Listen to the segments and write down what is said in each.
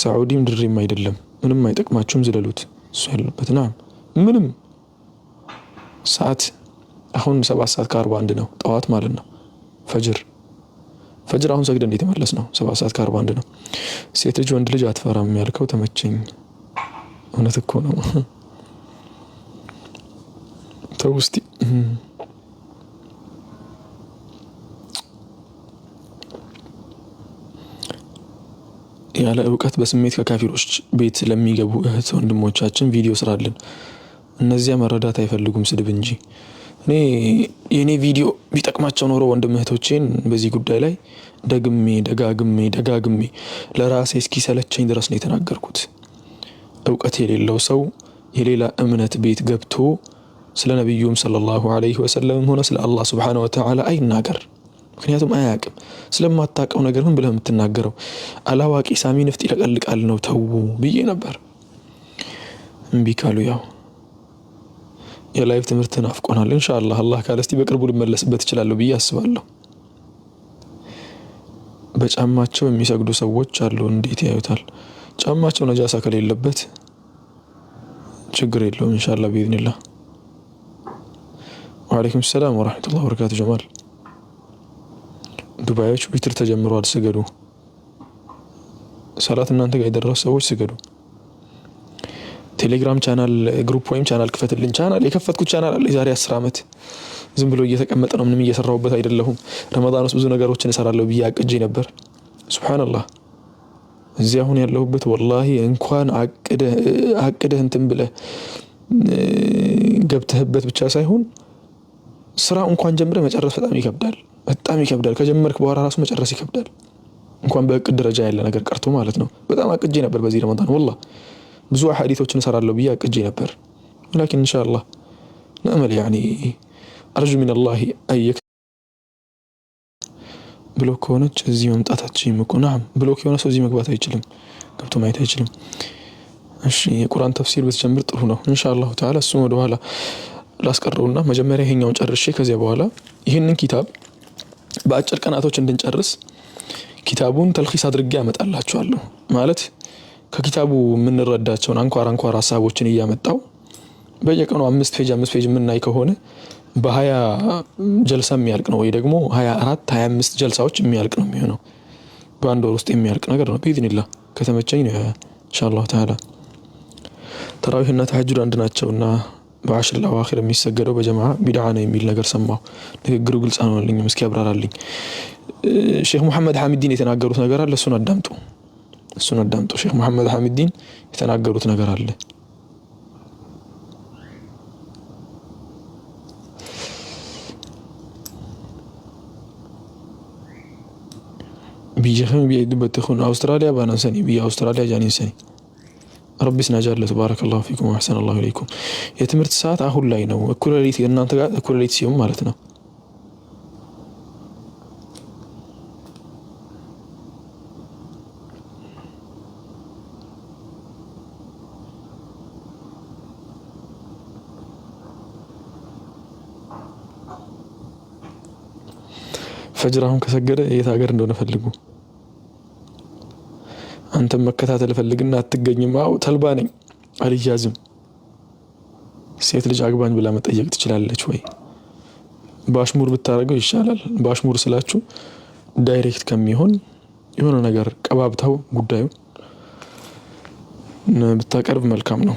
ሳዑዲም ድሬም አይደለም ምንም አይጠቅማችሁም ዝለሉት እሱ ያለበት ና ምንም ሰዓት አሁን 7:41 ነው ጠዋት ማለት ነው ፈጅር አሁን ሰግደን እንዴት መለስ ነው 7:41 ነው ሴት ልጅ ወንድ ልጅ አትፈራም ያልከው ተመቸኝ እውነት እኮ ነው ተውስቲ ያለ ዕውቀት በስሜት ከካፊሮች ቤት ለሚገቡ እህት ወንድሞቻችን ቪዲዮ ስራልን እነዚያ መረዳት አይፈልጉም ስድብ እንጂ እኔ የኔ ቪዲዮ ቢጠቅማቸው ኖሮ ወንድም እህቶቼን በዚህ ጉዳይ ላይ ደጋግሜ ለራሴ እስኪሰለቸኝ ድረስ ነው የተናገርኩት ዕውቀት የሌለው ሰው የሌላ እምነት ቤት ገብቶ ስለ ነብዩም ሰለላሁ ዐለይሂ ወሰለም ሆነ ስለ አላህ Subhanahu Wa Ta'ala አይናገር ምክንያቱም አያውቅም ስለማታውቀው ነገር ምን ብለህ የምትናገረው አላዋቂ ሳሚ ንፍጥ ይለቀልቃል ነው ተው ብዬ ነበር እምቢ ካሉ ያው የላይቭ ትምህርትን አፍቆናል ኢንሻአላህ አላህ ካለ እስቲ በቅርቡ ልመለስበት ይችላል ብዬ አስባለሁ በጫማቸው የሚሰግዱ ሰዎች አሉ እንዴት ያዩታል ጫማቸው ነጃሳ ከሌለበት ችግር የለውም ኢንሻአላህ باذنillah ወአለይኩም ሰላም ወራህመቱላሂ ወበረካቱ ጀማል ዱባዮች ቢትር ተጀምሯል ስገዱ ሰላት እናንተ ጋር የደረሱ ሰዎች ስገዱ ቴሌግራም ቻናል ግሩፕ ወይም ቻናል ክፈትልኝ ቻናል የከፈትኩት ቻናል አለ የዛሬ 10 አመት ዝም ብሎ እየተቀመጠ ነው ምንም እየሰራሁበት አይደለሁም ረመዳን ውስጥ ብዙ ነገሮችን እሰራለሁ ብዬ አቅጄ ነበር ሱብሃንአላህ እዚህ አሁን ያለሁበት ወላሂ እንኳን አቅደህ እንትን ብለህ ገብተህበት ብቻ ሳይሆን ስራ እንኳን ጀምረህ መጨረስ በጣም ይከብዳል ከጀመርክ በኋላ ራሱ መጨረስ ይከብዳል እንኳን በእቅድ ደረጃ ያለ ነገር ቀርቶ ማለት ነው በጣም አቅጄ ነበር በዚህ ረመዳን ወላሂ ብዙ ሐዲሶችን እሰራለሁ ብዬ አቅጄ ነበር ولكن ان شاء الله نأمل يعني ارجو من الله ايك ብሎክ ሆነች እዚህ መምጣታችን መቆናም ብሎክ የሆነ ሰው እዚህ መግባት አይችልም ገብቶ ማየት አይችልም እሺ የቁርአን ተፍሲር በተጀምር ጥሩ ነው ኢንሻአላህ ተዓላ እሱ ወደ ኋላ ላስቀረውና መጀመሪያ ይሄኛውን ጨርሼ ከዚያ በኋላ ይሄንን ኪታብ በአጭር ቀናቶች እንድንጨርስ ኪታቡን ተልኺስ አድርጌ አመጣላችኋለሁ ማለት ከኪታቡ ምን ረዳቸውን አንኳር ሐሳቦችን ያመጣው በየቀኑ 5 ፔጅ ምንናይ ከሆነ በ20 ጀልሳ የሚያልቅ ነው ወይ ደግሞ 24 25 ጀልሳዎች የሚያልቅ ነው የሚሆነው በአንድ ወር ውስጥ የሚያልቅ ነገር ነው باذنillah ከተመቸኝ ነው ኢንሻአላህ ተዓላ ተራዊህና ተሐጁድ አንድ ናቸውና በአሽር الأواخر የሚሰገደው በጀማዓ ቢድዓ ነው የሚል ነገር ሰማሁ ንግግሩ ግልጽ አልሆነልኝ እስኪ ያብራራልኝ ሼክ መሐመድ ሐሚዲን የተናገሩት ነገር አለ እሱን አዳምጡ ሼክ መሐመድ ሐሚዲን የተናገሩት ነገር አለ بيجهم بيدبتخون أستراليا بانسني بيا أستراليا جانسني ربي سنجال تبارك الله فيكم وأحسن الله إليكم يتمرت ساعات أهول لاينو كل ليتي أن أنت كل ليتي يوم مالتنا فجرهم كسجرة يتاجر عندنا فلقوا أنت مكتات فلقنا تجني معه تلباني على جازم سيت اللي جاكبان بلا ما تأجيك تشلال شوي باشمور بالتارجو يشالل باشمور سلاتشو دايركت كميهون يهون نجار كباب تاو قدايو بالتاكرب ملكامنو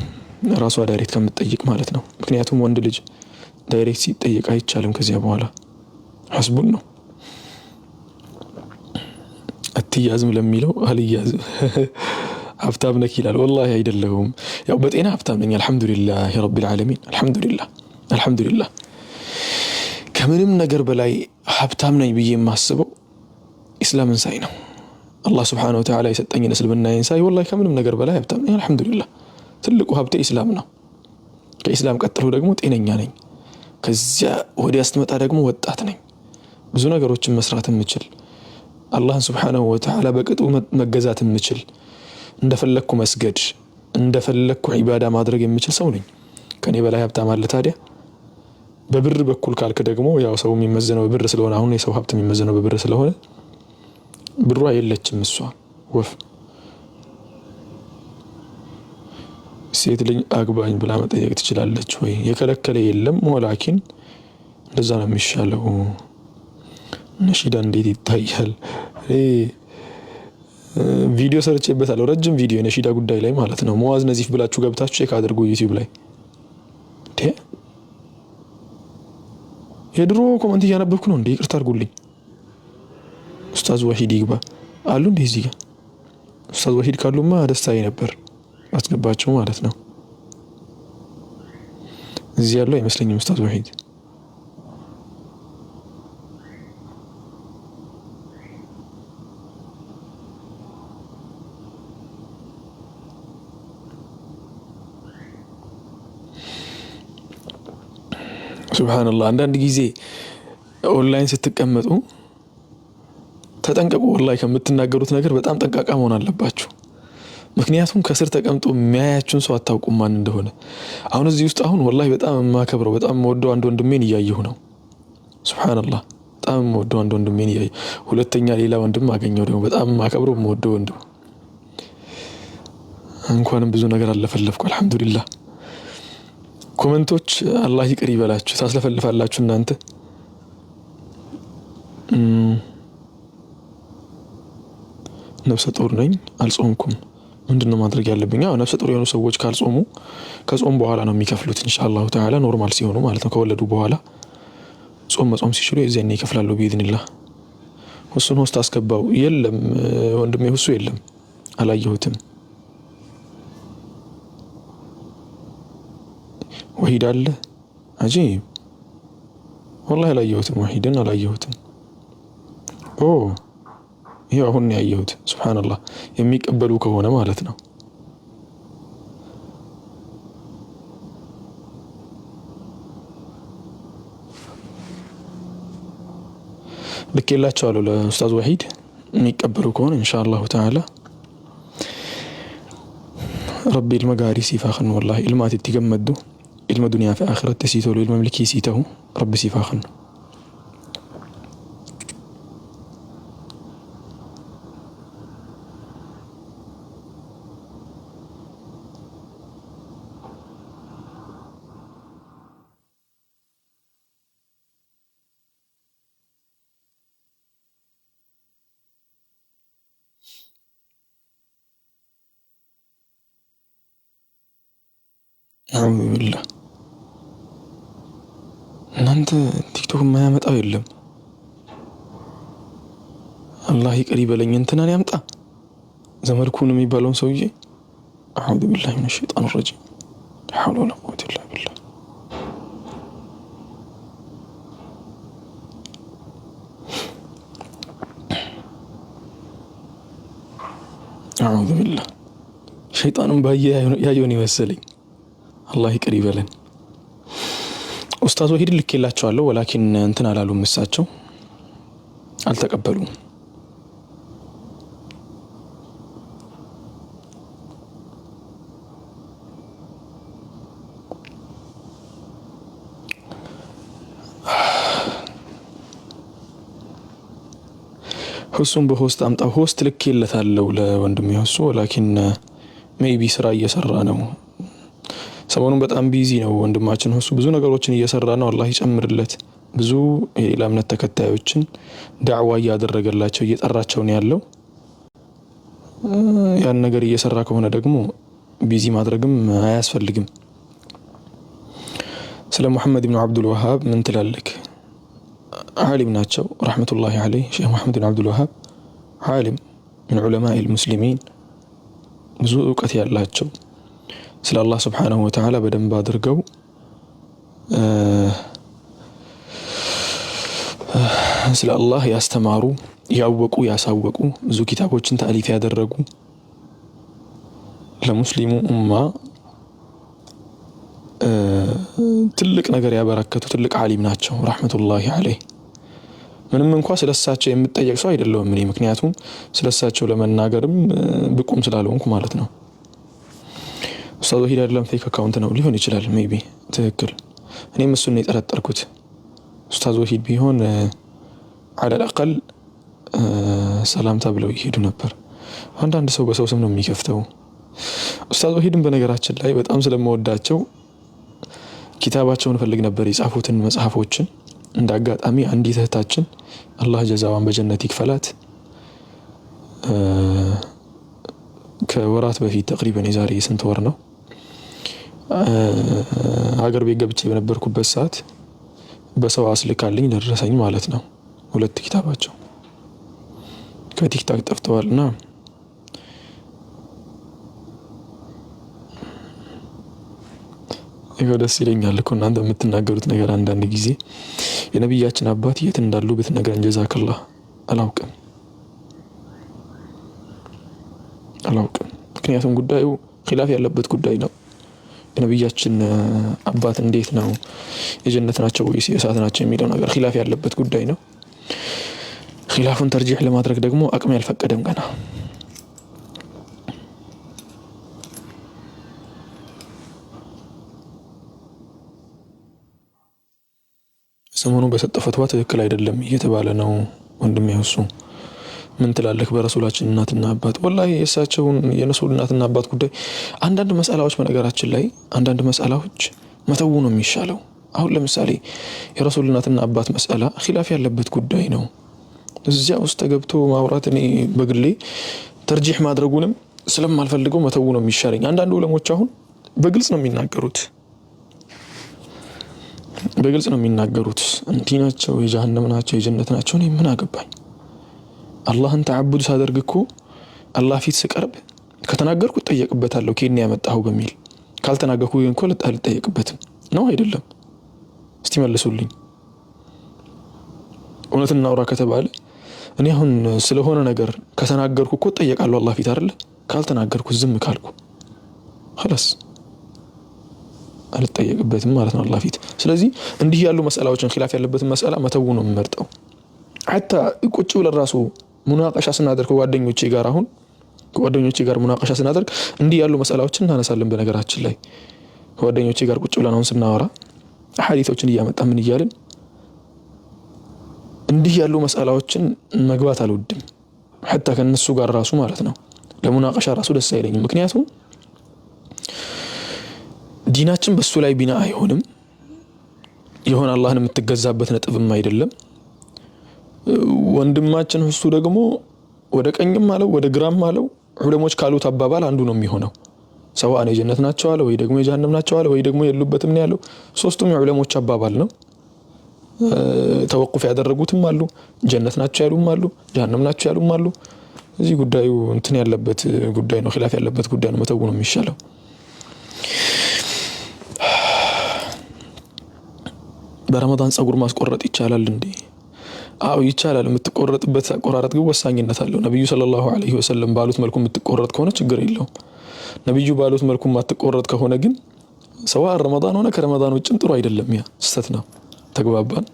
راسوا دايركت كم تأجيك مالتنا مكنياتهم وندلج دايركت سي تأجيك أي تشالم كزيا بوالا حسبونه التيازم لميلو هل يازم حفتابنا كيلال والله يدلهم يا بدينا حفتابنا الحمد لله رب العالمين الحمد لله كمنم نجر بلاي حفتابنا يبي ما حسبه إسلام إنسانه الله سبحانه وتعالى يسطني نسل بنا إنسان والله كمنم نجر بلاي حفتابنا الحمد لله تلقوا حبت إسلامنا كإسلام قتلوا دقمو تينيا نين كزيا ودي أستمت دقمو وطاتني ብዙ ነገሮችን መስራት የምችል አላህ Subhanahu Wa Ta'ala በቅጡ መገዛት የምችል እንደፈለኩ መስገድ እንደፈለኩ ዒባዳ ማድረግ የምችል ሰው ነኝ ከኔ በላይ ሀብታም አለ ታዲያ በብር በኩል ካልክ ደግሞ ያው ሰው የሚመዘነው በብር ስለሆነ አሁን የሰው ሀብት የሚመዘነው በብር ስለሆነ ብሩ አይለችም እሷ ወፍ ሴት ልጅ አግባኝ ብላ መጠየቅ ትችላለች ወይ? የከለከለ የለም። ወላኪን እንደዛ ነው የሚሻለው። ነሺዳ እንዴት ይታያል? ቪዲዮ ሰርቼበታለሁ፣ ረጅም ቪዲዮ የነሺዳ ጉዳይ ላይ ማለት ነው። ሙአዝ ነዚፍ ብላችሁ ገብታችሁ ቼክ አድርጉ ዩቲዩብ ላይ። የድሮ ኮመንት እያነበብኩ ነው እንዴ? ይቅርታ አድርጉልኝ። ኡስታዝ ወሂድ ይግባ አሉ እንዴ እዚህ ጋር? ኡስታዝ ወሂድ ካሉማ ደስታዬ ነበር፣ አስገባቸው ማለት ነው። እዚህ ያለው አይመስለኝም ኡስታዝ ወሂድ። ሱብሃንአላህ። አንዳንድ ጊዜ ኦንላይን ስትቀመጡ ተጠንቀቁ። ወላሂ ከምትናገሩት ነገር በጣም ጠንቃቃ መሆን አለባችሁ። ምክንያቱም ከስር ተቀምጦ የሚያያችሁን ሰው አታውቁም ማን እንደሆነ። አሁን እዚህ ውስጥ አሁን ወላሂ በጣም የማከብረው በጣም የምወደው አንድ ወንድሜን እያየሁ ነው። ሱብሃንአላህ። በጣም የምወደው አንድ ወንድሜን እያየሁ፣ ሁለተኛ ሌላ ወንድም አገኘው ደግሞ በጣም የማከብረው የምወደው ወንድም። እንኳንም ብዙ ነገር አለፈለፍኩ አልሐምዱሊላህ። ኮመንቶች አላህ ይቅር ይበላችሁ፣ ታስለፈልፋላችሁ እናንተ። ነፍሰ ጡር ነኝ አልጾምኩም፣ ምንድነው ማድረግ ያለብኝ? አዎ ነፍሰ ጡር የሆኑ ሰዎች ካልጾሙ ከጾም በኋላ ነው የሚከፍሉት ኢንሻአላሁ ተዓላ፣ ኖርማል ሲሆኑ ማለት ነው። ከወለዱ በኋላ ጾም መጾም ሲችሉ የዚያኔ ይከፍላሉ ቢኢዝኒላህ። ሁሱን ሆስት አስገባው። የለም ወንድሜ ሁሱ የለም፣ አላየሁትም። ወሂድ አለ አጂብ። ወላሂ አላየሁትም፣ ወሂድን አላየሁትም። ኦ ይሄው አሁን ነው ያየሁት። ሱብሃንአላህ። የሚቀበሉ ከሆነ ማለት ነው። ልኬላቸዋለሁ ለኡስታዝ ወሂድ። የሚቀበሉ ከሆነ ኢንሻአላሁ ተዓላ ረቢ المقاري ሲፋኽን والله ilmaat itti gammadu ilma duniyaa fi akhiratti sii tolu ilma milkii sii ta'u rabbi ሲፋኽን። አዑዙ ቢላህ። እናንተ ቲክቶክ የማያመጣው የለም። አላህ ይቅር ይበለኝ። እንትናን ያምጣ ዘመድኩን የሚባለውን ሰውዬ። አዑዙ ቢላህ ሚነ ሸይጣን ረጂም። ሐውለ ወላ ቁወተ ኢላ ቢላህ። አዑዙ ቢላህ። ሸይጣኑን ባየ ያየውን ይመስለኝ። አላህ ይቅር ይበለን። ኡስታዝ ወሂድ ልኬላቸዋለሁ፣ ወላኪን እንትን አላሉም፣ እሳቸው አልተቀበሉም። ሁሱም በሆስት አምጣው። ሆስት ልኬለታለሁ ለወንድሜ ሁሱ፣ ወላኪን ሜይቢ ስራ እየሰራ ነው። ሰሞኑን በጣም ቢዚ ነው ወንድማችን ሁሱ፣ ብዙ ነገሮችን እየሰራ ነው። አላህ ይጨምርለት። ብዙ የሌላ እምነት ተከታዮችን ዳዕዋ እያደረገላቸው እየጠራቸው ነው ያለው። ያን ነገር እየሰራ ከሆነ ደግሞ ቢዚ ማድረግም አያስፈልግም። ስለ ሙሐመድ ብን አብዱል ወሃብ ምን ትላለክ? ዓሊም ናቸው ረሕመቱላሂ ዐለይህ። ሼህ ሙሐመድ ብን አብዱል ወሃብ ዓሊም ምን ዑለማኢ ልሙስሊሚን፣ ብዙ እውቀት ያላቸው ስለ አላህ ስብሓነሁ ወተዓላ በደንብ አድርገው ስለ አላህ ያስተማሩ፣ ያወቁ፣ ያሳወቁ፣ ብዙ ኪታቦችን ተአሊፍ ያደረጉ፣ ለሙስሊሙ ኡማ ትልቅ ነገር ያበረከቱ ትልቅ ዓሊም ናቸው ረሕመቱላሂ ዐለይህ። ምንም እንኳ ስለሳቸው የምጠየቅ ሰው አይደለሁም እኔ፣ ምክንያቱም ስለሳቸው ለመናገርም ብቁም ስላልሆንኩ ማለት ነው። ኡስታዝ ወሂድ አይደለም ፌክ አካውንት ነው ሊሆን ይችላል። ሜይቢ ትክክል። እኔም እሱን ነው የጠረጠርኩት። ኡስታዝ ወሂድ ቢሆን አለል አቀል ሰላምታ ብለው ይሄዱ ነበር። አንዳንድ ሰው በሰው ስም ነው የሚከፍተው። ኡስታዝ ወሂድን በነገራችን ላይ በጣም ስለምወዳቸው ኪታባቸውን ፈልግ ነበር የጻፉትን መጽሐፎችን። እንደ አጋጣሚ አንዲት እህታችን አላህ ጀዛዋን በጀነት ይክፈላት ከወራት በፊት ተቅሪበን የዛሬ ስንት ወር ነው ሀገር ቤት ገብቼ በነበርኩበት ሰዓት በሰው አስልካልኝ ደረሰኝ ማለት ነው። 2 ኪታባቸው ከቲክታክ ጠፍተዋልና ይሄው ደስ ይለኛል እኮ እናንተ የምትናገሩት ነገር አንዳንድ ጊዜ የነብያችን አባት የት እንዳሉ ብትነግረን ጀዛከላህ። አላውቅም ምክንያቱም ጉዳዩ ኺላፍ ያለበት ጉዳይ ነው። የነብያችን አባት እንዴት ነው የጀነት ናቸው ወይስ የእሳት ናቸው የሚለው ነገር ኺላፍ ያለበት ጉዳይ ነው። ኺላፉን ተርጂህ ለማድረግ ደግሞ አቅም ያልፈቀደም ገና። ሰሞኑን በሰጠው ፈትዋ ትክክል አይደለም እየተባለ ነው። ወንድሜ እሱ ምን ትላለህ በረሱላችን እናትና አባት? ወላሂ የእሳቸውን የነሱል እናትና አባት ጉዳይ አንዳንድ መስአላዎች በነገራችን ላይ አንዳንድ መስአላዎች መተው ነው የሚሻለው። አሁን ለምሳሌ የረሱል እናትና አባት መስአላ ኺላፍ ያለበት ጉዳይ ነው። እዚያ ውስጥ ተገብቶ ማውራት እኔ በግሌ ተርጂህ ማድረጉንም ስለማልፈልገው መተው ነው የሚሻለኝ። አንዳንድ ዑለሞች አሁን በግልጽ ነው የሚናገሩት እንዲህ ናቸው የጀሃነም ናቸው የጀነት ናቸው እኔ ምን አገባኝ። አላህን ተዓቡድ ሳደርግ እኮ አላህ ፊት ስቀርብ ከተናገርኩ እጠየቅበታለሁ ከኔ ያመጣው በሚል ካልተናገርኩ ግን እኮ አልጠየቅበትም ነው አይደለም? እስቲ መልሱልኝ። እውነትን እናውራ ከተባለ እኔ አሁን ስለሆነ ነገር ከተናገርኩ እኮ እጠየቃለሁ አላህ ፊት አይደል? ካልተናገርኩ ዝም ካልኩ خلاص አልጠየቅበትም ማለት ነው አላህ ፊት። ስለዚህ እንዲህ ያሉ መስአላዎችን ኺላፍ ያለበትን መስአላ መተው ነው የምመርጠው። حتى ቁጭ ብለን ራሱ ሙናቀሻ ስናደርግ ከጓደኞቼ ጋር ሙናቀሻ ስናደርግ እንዲህ ያሉ መስአላዎችን እናነሳለን። በነገራችን ላይ ከጓደኞቼ ጋር ቁጭ ብለን አሁን ስናወራ ሐዲሶችን እያመጣ ምን እያልን እንዲህ ያሉ መስአላዎችን መግባት አልወድም። حتى ከነሱ ጋር ራሱ ማለት ነው ለሙናቀሻ ራሱ ደስ አይለኝም። ምክንያቱም ዲናችን በሱ ላይ ቢና አይሆንም። ይሆን አላህን የምትገዛበት ነጥብም አይደለም። ወንድማችን እሱ ደግሞ ወደ ቀኝም አለው ወደ ግራም አለው ዑለሞች ካሉት አባባል አንዱ ነው የሚሆነው። ሰዋን የጀነት ናቸው አለ ወይ ደግሞ የጀሃነም ናቸው አለ ወይ ደግሞ የሉበትም ነው ያለው። ሶስቱም የዑለሞች አባባል ነው። ተወቁፍ ያደረጉትም አሉ፣ ጀነት ናቸው ያሉም አሉ፣ ጀሃነም ናቸው ያሉም አሉ። እዚህ ጉዳዩ እንትን ያለበት ጉዳይ ነው፣ ኺላፍ ያለበት ጉዳይ ነው። መተው ነው የሚሻለው። በረመዳን ጸጉር ማስቆረጥ ይቻላል እንዴ? አው ይቻላል። የምትቆረጥበት አቆራረጥ ግን ወሳኝነት አለው። ነብዩ ሰለላሁ ዐለይሂ ወሰለም ባሉት መልኩ የምትቆረጥ ከሆነ ችግር የለውም። ነብዩ ባሉት መልኩ የማትቆረጥ ከሆነ ግን ሰዋ ረመዳን ሆነ ከረመዳን ውጭም ጥሩ አይደለም። ያ ስተት ነው። ተግባባን?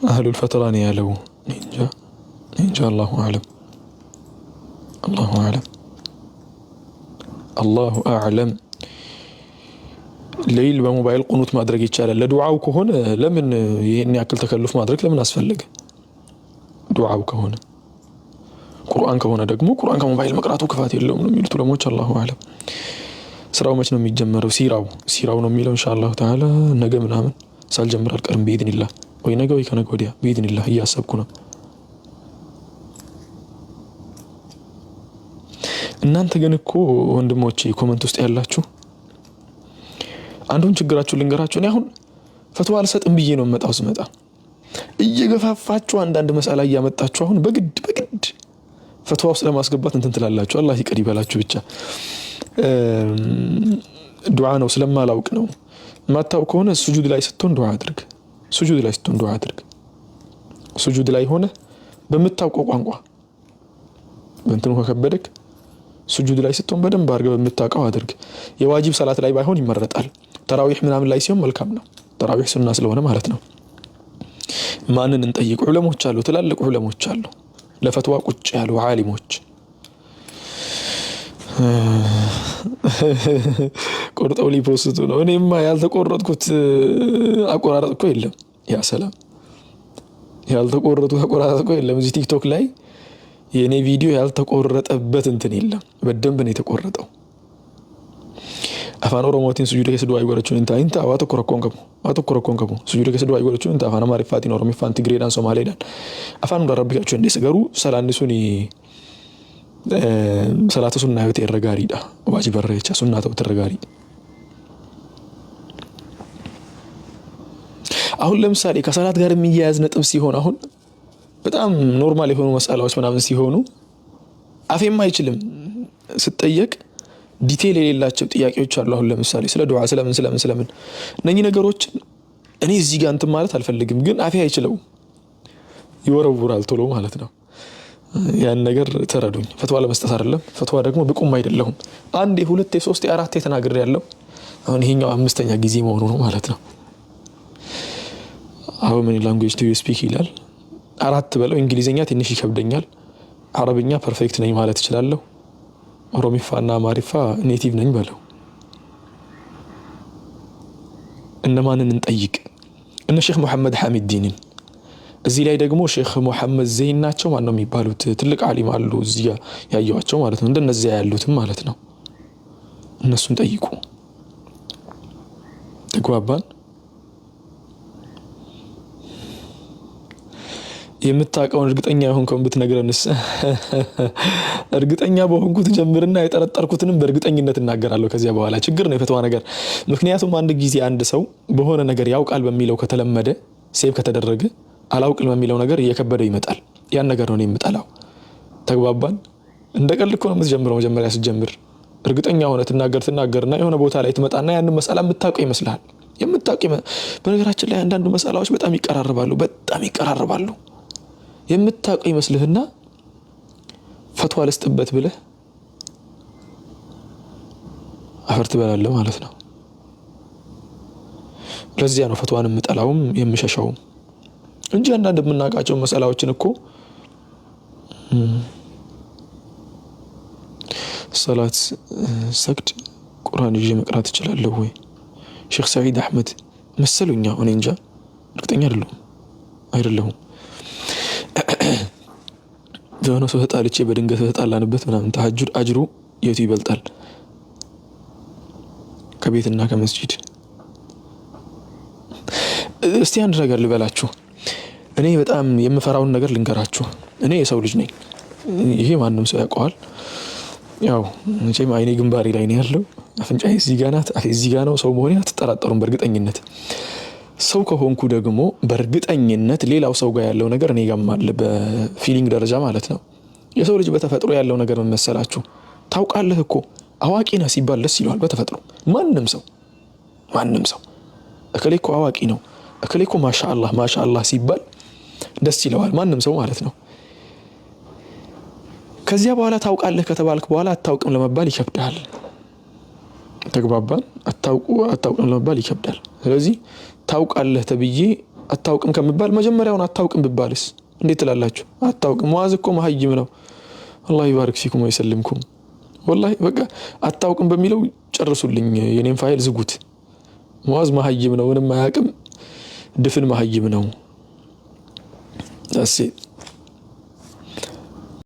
አህሉል ፈትራን ያለው እንጃ አላሁ አዕለም። ሌሊት በሞባይል ቁኑት ማድረግ ይቻላል። ለዱዓው ከሆነ ለምን ይሄን ያክል ተከልፍ ማድረግ ለምን አስፈልገ? ዱዓው ከሆነ ቁርአን ከሆነ ደግሞ ቁርአን ከሞባይል መቅራቱ ክፋት የለውም ነው የሚሉት ዑለሞች። አላሁ አዕለም። ስራው መች ነው የሚጀመረው? ሲራው ነው የሚለው ኢንሻአላህ ተዓላ ነገ ምናምን ሳልጀምር አልቀርም በኢድኒላህ፣ ወይ ነገ ወይ ከነገ ወዲያ በኢድኒላህ እያሰብኩ ነው። እናንተ ግን እኮ ወንድሞቼ ኮሜንት ውስጥ ያላችሁ አንዱን ችግራችሁ ልንገራችሁ። እኔ አሁን ፈትዋ አልሰጥም ብዬ ነው መጣው ስመጣ እየገፋፋችሁ አንዳንድ መስአላ እያመጣችሁ አሁን በግድ ፈትዋ ውስጥ ለማስገባት እንትን ትላላችሁ። አላህ ይቅር ይበላችሁ። ብቻ ዱዓ ነው ስለማላውቅ ነው። ማታው ከሆነ ሱጁድ ላይ ስትሆን ዱዓ አድርግ። ሱጁድ ላይ ሆነ በምታውቀው ቋንቋ በእንትኑ ከከበደክ ሱጁድ ላይ ስትሆን በደንብ አድርገህ በምታውቀው አድርግ። የዋጂብ ሰላት ላይ ባይሆን ይመረጣል። ተራዊህ ምናምን ላይ ሲሆን መልካም ነው። ተራዊህ ሱና ስለሆነ ማለት ነው። ማንን እንጠይቅ? ዑለሞች አሉ፣ ትላልቅ ዑለሞች አሉ፣ ለፈትዋ ቁጭ ያሉ ዓሊሞች። ቆርጠው ሊፖስቱ ነው። እኔማ ያልተቆረጥኩት አቆራረጥ እኮ የለም። ያ ሰላም ያልተቆረጡ አቆራረጥ እኮ የለም። እዚህ ቲክቶክ ላይ የኔ ቪዲዮ ያልተቆረጠበት እንትን የለም በደንብ ነው የተቆረጠው afaan oromootiin sujuuda keessa du'aa godhachuun hin taa'in ta'a waa tokko rakkoon qabu sujuuda keessa du'aa godhachuun hin ta'a afaan amaariffaatiin oromiffaan tigreedhaan somaaleedhaan afaan hundaa rabbi qachuu dandeessa garuu salaanni suni salaata sunnaa yoo ta'e irra gaariidha waajibarra jecha sunnaa ta'utti irra gaarii አሁን ለምሳሌ ከሰላት ጋር የሚያያዝ ነጥብ ሲሆን አሁን በጣም ኖርማል የሆኑ መስአላዎች ምናምን ሲሆኑ አፌም አይችልም ስትጠየቅ ዲቴል የሌላቸው ጥያቄዎች አሉ አሁን ለምሳሌ ስለ ዱዓ ስለምን እነኚህ ነገሮች እኔ እዚህ ጋር እንትን ማለት አልፈልግም ግን አፌ አይችለው ይወረውራል ቶሎ ማለት ነው ያን ነገር ተረዱኝ ፈትዋ ለመስጠት አይደለም ፈትዋ ደግሞ ብቁም አይደለሁም አንዴ ሁለቴ ሶስቴ አራቴ ተናግሬ ያለው አሁን ይሄኛው አምስተኛ ጊዜ መሆኑ ነው ማለት ነው how many language do you speak ይላል አራት በለው እንግሊዘኛ ትንሽ ይከብደኛል አረብኛ ፐርፌክት ነኝ ማለት እችላለሁ ኦሮሚፋና አማሪፋ ኔቲቭ ነኝ በለው እነማንን እንጠይቅ እነ ሼክ መሐመድ ሐሚድ ዲንን እዚህ ላይ ደግሞ ሼክ መሐመድ ዘይን ናቸው ማን ነው የሚባሉት ትልቅ ዓሊም አሉ እዚህ ያያዩዋቸው ማለት ነው እንደነዚያ ያሉትም ማለት ነው እነሱን ጠይቁ ተግባባን የምታውቀውን እርግጠኛ የሆንከውን ብትነግረንስ እርግጠኛ በሆንኩት ጀምርና የጠረጠርኩትንም በእርግጠኝነት እናገራለሁ ከዚያ በኋላ ችግር ነው የፈትዋ ነገር ምክንያቱም አንድ ጊዜ አንድ ሰው በሆነ ነገር ያውቃል በሚለው ከተለመደ ሴቭ ከተደረገ አላውቅም በሚለው ነገር እየከበደው ይመጣል ያን ነገር ነው የምጠላው ተግባባን እንደቀልድ እኮ ነው የምትጀምረው መጀመሪያ ስትጀምር እርግጠኛ ሆነ ትናገርና የሆነ ቦታ ላይ ትመጣና ያንን መስአላ የምታውቀው ይመስልሃል በነገራችን ላይ አንዳንዱ መስአላዎች በጣም ይቀራረባሉ የምታውቀው ይመስልህና ፈትዋ ልስጥበት ብለህ አፈርት በላለህ ማለት ነው ለዚያ ነው ፈትዋን የምጠላውም የምሸሻውም እንጂ አንዳንድ የምናውቃቸው መስአላዎችን እኮ ሰላት ሰግድ ቁርአን ይዤ መቅራት እችላለሁ ወይ ሼክ ሰዒድ አህመድ መሰሉኛ እኔ እንጃ እርግጠኛ አይደለሁም ጀሆነ ሰው ተጣልቼ በድንገት ተጣላንበት ምናምን ተሐጁድ አጅሩ የቱ ይበልጣል ከቤትና ከመስጂድ እስቲ አንድ ነገር ልበላችሁ እኔ በጣም የምፈራውን ነገር ልንገራችሁ እኔ የሰው ልጅ ነኝ ይሄ ማንንም ሰው ያውቀዋል ያው መቼም አይኔ ግንባሬ ላይ ነው ያለው አፍንጫዬ እዚህ ጋር ናት አፌ እዚህ ጋር ነው ሰው መሆኔ አትጠራጠሩም በእርግጠኝነት ሰው ከሆንኩ ደግሞ በእርግጠኝነት ሌላው ሰው ጋር ያለው ነገር እኔ ጋርም አለ በፊሊንግ ደረጃ ማለት ነው የሰው ልጅ በተፈጥሮ ያለው ነገር መሰላችሁ ታውቃለህ እኮ አዋቂ ነህ ሲባል ደስ ይለዋል በተፈጥሮ ማንንም ሰው እከሌ እኮ አዋቂ ነው እከሌ እኮ ማሻአላህ ሲባል ደስ ይለዋል ማንንም ሰው ማለት ነው ከዚያ በኋላ ታውቃለህ ከተባልክ በኋላ አታውቅም ለመባል ይከብዳል ተግባባን አታውቅም ለመባል ይከብዳል ስለዚህ ታውቃለህ ተብዬ አታውቅም ከመባል መጀመሪያውን አታውቅም ብባልስ እንዴት ትላላችሁ አታውቅም ሙአዝ እኮ መሐይም ነው አላህ ይባርክ ፊኩም ወይሰልምኩም ወላሂ በቃ አታውቅም በሚለው ጨርሱልኝ የኔን ፋይል ዝጉት ሙአዝ መሐይም ነው ምንም አያውቅም ድፍን መሐይም ነው እሺ